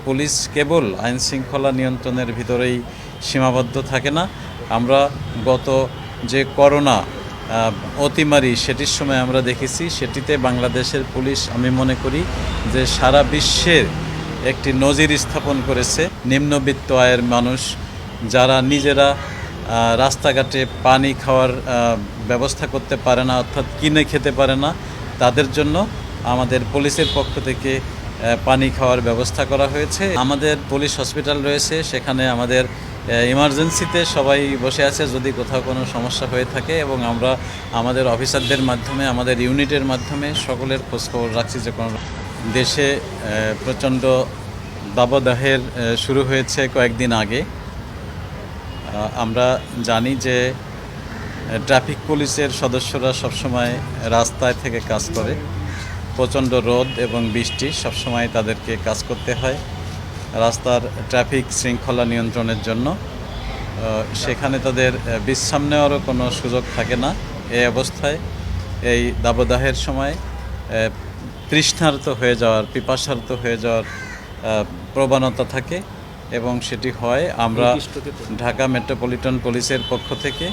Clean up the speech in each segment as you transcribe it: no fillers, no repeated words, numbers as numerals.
Police কেবল আইন শৃঙ্খলা নিয়ন্ত্রণের ভিতরেই সীমাবদ্ধ থাকে না। আমরা গত যে করোনা অতিমারি সেটির সময় আমরা দেখেছি, সেটিতে বাংলাদেশের পুলিশ আমি মনে করি যে সারা বিশ্বের একটি নজির স্থাপন করেছে। নিম্নবিত্ত আয়ের মানুষ যারা নিজেরা রাস্তাঘাটে পানি খাওয়ার ব্যবস্থা করতে পারে না, অর্থাৎ কিনে খেতে পারে না, তাদের জন্য আমাদের পুলিশের পক্ষ থেকে পানি খাওয়ার ব্যবস্থা করা হয়েছে। আমাদের পুলিশ হসপিটাল রয়েছে, সেখানে আমাদের ইমার্জেন্সিতে সবাই বসে আছে যদি কোথাও কোনো সমস্যা হয়ে থাকে, এবং আমরা আমাদের অফিসারদের মাধ্যমে, আমাদের ইউনিটের মাধ্যমে সকলের খোঁজখবর রাখছি। যে কোনো দেশে প্রচণ্ড দাবদাহের শুরু হয়েছে কয়েকদিন আগে। আমরা জানি যে ট্রাফিক পুলিশের সদস্যরা সবসময় রাস্তায় থেকে কাজ করে। প্রচণ্ড রোদ এবং বৃষ্টি সবসময় তাদেরকে কাজ করতে হয় রাস্তার ট্রাফিক শৃঙ্খলা নিয়ন্ত্রণের জন্য। সেখানে তাদের বিশ্রাম নেওয়ারও কোনো সুযোগ থাকে না। এই অবস্থায় এই দাবদাহের সময় তৃষ্ণার্ত হয়ে যাওয়ার, পিপাসার্ত হয়ে যাওয়ার প্রবণতা থাকে, এবং সেটি হয়। আমরা ঢাকা মেট্রোপলিটন পুলিশের পক্ষ থেকে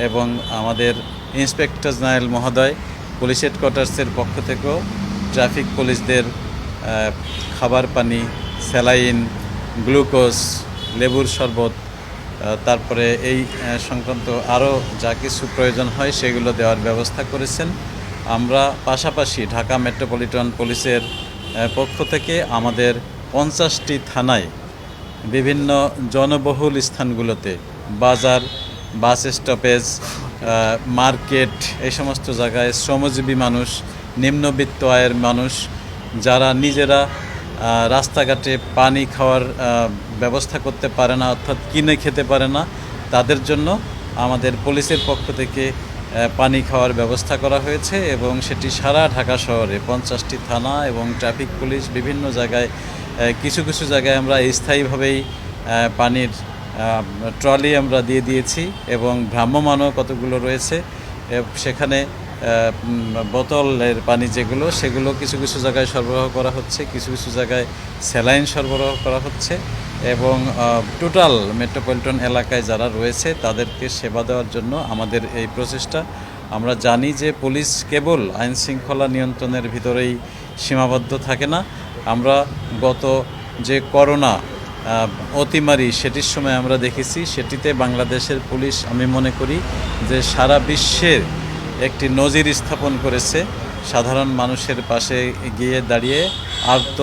এবং আমাদের ইন্সপেক্টর জেনারেল মহোদয় পুলিশ হেডকোয়ার্টার্সের পক্ষ থেকেও ট্রাফিক পুলিশদের খাবার পানি, স্যালাইন, গ্লুকোজ, লেবুর শরবত, তারপরে এই সংক্রান্ত আরও যা কিছু প্রয়োজন হয় সেগুলো দেওয়ার ব্যবস্থা করেছেন। আমরা পাশাপাশি ঢাকা মেট্রোপলিটন পুলিশের পক্ষ থেকে আমাদের 50টি থানায় বিভিন্ন জনবহুল স্থানগুলোতে, বাজার, বাস স্টপেজ, মার্কেট, এই সমস্ত জায়গায় শ্রমজীবী মানুষ, নিম্নবিত্ত আয়ের মানুষ যারা নিজেরা রাস্তাঘাটে পানি খাওয়ার ব্যবস্থা করতে পারে না, অর্থাৎ কিনে খেতে পারে না, তাদের জন্য আমাদের পুলিশের পক্ষ থেকে পানি খাওয়ার ব্যবস্থা করা হয়েছে, এবং সেটি সারা ঢাকা শহরে 50টি থানা এবং ট্রাফিক পুলিশ বিভিন্ন জায়গায়, কিছু কিছু জায়গায় আমরা স্থায়ীভাবেই পানির ট্রলি আমরা দিয়ে দিয়েছি, এবং ভ্রাম্যমানও কতগুলো রয়েছে। সেখানে বোতলের পানি যেগুলো, সেগুলো কিছু কিছু জায়গায় সরবরাহ করা হচ্ছে, কিছু কিছু জায়গায় স্যালাইন সরবরাহ করা হচ্ছে, এবং টোটাল মেট্রোপলিটন এলাকায় যারা রয়েছে তাদেরকে সেবা দেওয়ার জন্য আমাদের এই প্রচেষ্টা। আমরা জানি যে পুলিশ কেবল আইন শৃঙ্খলা নিয়ন্ত্রণের ভিতরেই সীমাবদ্ধ থাকে না। আমরা গত যে করোনা অতিমারি সেটির সময় আমরা দেখেছি, সেটিতে বাংলাদেশের পুলিশ আমি মনে করি যে সারা বিশ্বের একটি নজির স্থাপন করেছে। সাধারণ মানুষের পাশে গিয়ে দাঁড়িয়ে, আর্ত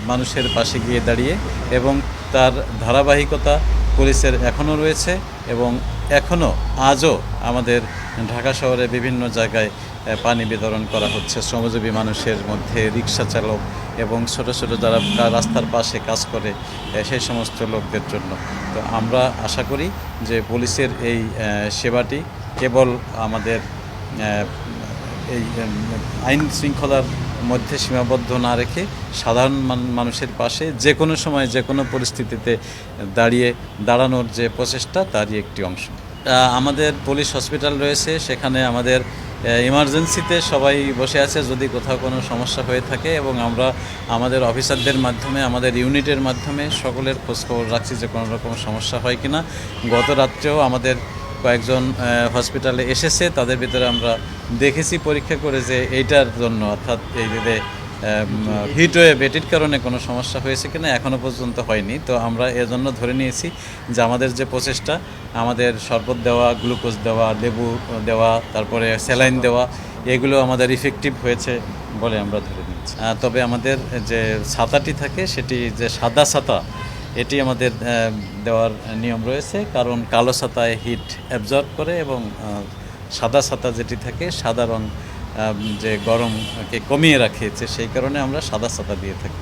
মানুষের পাশে গিয়ে দাঁড়িয়ে, এবং তার ধারাবাহিকতা পুলিশের এখনও রয়েছে, এবং এখনও আজও আমাদের ঢাকা শহরে বিভিন্ন জায়গায় পানি বিতরণ করা হচ্ছে শ্রমজীবী মানুষের মধ্যে, রিক্সা চালক এবং ছোট ছোট যারা রাস্তার পাশে কাজ করে সেই সমস্ত লোকদের জন্য। তো আমরা আশা করি যে পুলিশের এই সেবাটি কেবল আমাদের এই আইন শৃঙ্খলার মধ্যে সীমাবদ্ধ না রেখে সাধারণ মানুষের পাশে যে কোনো সময়, যে কোনো পরিস্থিতিতে দাঁড়ানোর যে প্রচেষ্টা, তারই একটি অংশ। আমাদের পুলিশ হসপিটাল রয়েছে, সেখানে আমাদের ইমার্জেন্সিতে সবাই বসে আছে যদি কোথাও কোনো সমস্যা হয়ে থাকে, এবং আমরা আমাদের অফিসারদের মাধ্যমে, আমাদের ইউনিটের মাধ্যমে সকলের খোঁজখবর রাখছি যে কোনো রকম সমস্যা হয় কিনা। গত রাত্রেও আমাদের কয়েকজন হসপিটালে এসেছে, তাদের ভিতরে আমরা দেখেছি পরীক্ষা করে যে এইটার জন্য, অর্থাৎ এই যে হিটওয়েভ, এটির কারণে কোনো সমস্যা হয়েছে কিনা, এখনও পর্যন্ত হয়নি। তো আমরা এজন্য ধরে নিয়েছি যে আমাদের যে প্রচেষ্টা, আমাদের শরবত দেওয়া, গ্লুকোজ দেওয়া, লেবু দেওয়া, তারপরে স্যালাইন দেওয়া, এগুলো আমাদের ইফেক্টিভ হয়েছে বলে আমরা ধরে নিয়েছি। তবে আমাদের যে ছাতাটি থাকে, সেটি যে সাদা ছাতা, এটি আমাদের দেওয়ার নিয়ম রয়েছে, কারণ কালো ছাতায় হিট অ্যাবজর্ব করে, এবং সাদা ছাতা যেটি থাকে, সাদা রং যে গরমকে কমিয়ে রাখে, সেই কারণে আমরা সাদা ছাতা দিয়ে থাকি।